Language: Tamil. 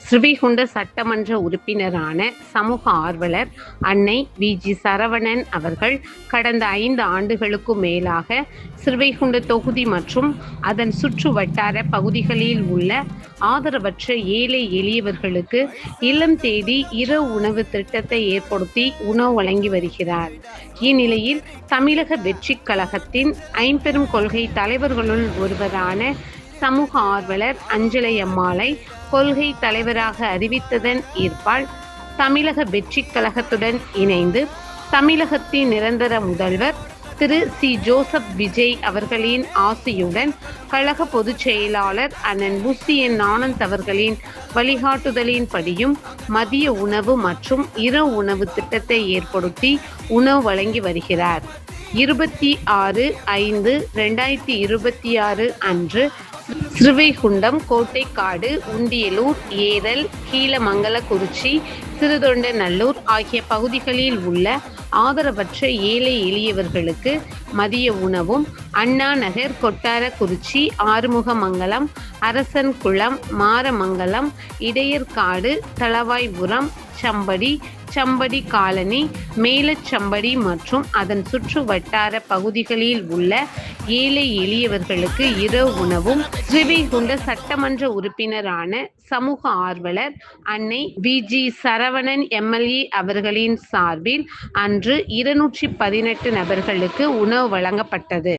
ஸ்ரீவைகுண்ட சட்டமன்ற உறுப்பினரான சமூக ஆர்வலர் அன்னை வி.ஜி. சரவணன் அவர்கள் கடந்த 5 ஆண்டுகளுக்கும் மேலாக ஸ்ரீவைகுண்ட தொகுதி மற்றும் அதன் சுற்று வட்டார பகுதிகளில் உள்ள ஆதரவற்ற ஏழை எளியவர்களுக்கு இல்லம் தேடி இரவு உணவு திட்டத்தை ஏற்படுத்தி உணவு வழங்கி வருகிறார். இந்நிலையில் தமிழக வெற்றிக் கழகத்தின் ஐம்பெரும் கொள்கை தலைவர்களுள் ஒருவரான சமூக ஆர்வலர் அஞ்சலை அம்மாளை கொள்கை தலைவராக அறிவித்ததன் ஈர்ப்பால் தமிழக வெற்றிக் கழகத்துடன் இணைந்து தமிழகத்தின் நிரந்தர முதல்வர் திரு சி. ஜோசப் விஜய் அவர்களின் ஆசியுடன் கழக பொதுச் செயலாளர் அண்ணன் புசி என். ஆனந்த் அவர்களின் வழிகாட்டுதலின்படியும் மதிய உணவு மற்றும் இரவு உணவு திட்டத்தை ஏற்படுத்தி உணவு வழங்கி வருகிறார். 26/5/2026 அன்று ஸ்ரீவைகுண்டம், கோட்டைக்காடு, உண்டியலூர், ஏரல், கீழமங்கலக்குறிச்சி, சிறுதொண்டநல்லூர் ஆகிய பகுதிகளில் உள்ள ஆதரவற்ற ஏழை எளியவர்களுக்கு மதிய உணவும் அண்ணா நகர், கொட்டாரக்குறிச்சி, ஆறுமுகமங்கலம், அரசன்குளம், மாரமங்கலம், இடையர்காடு, தளவாய்புரம், சம்படி காலனி, மேலச்சம்படி மற்றும் அதன் சுற்று வட்டார பகுதிகளில் உள்ள ஏழை எளியவர்களுக்கு இரவு உணவும் ஸ்ரீவைகுண்ட சட்டமன்ற உறுப்பினரான சமூக ஆர்வலர் அன்னை வி.ஜி. சரவணன் எம்.எல்.ஏ. அவர்களின் சார்பில் அன்று 218 நபர்களுக்கு உணவு வழங்கப்பட்டது.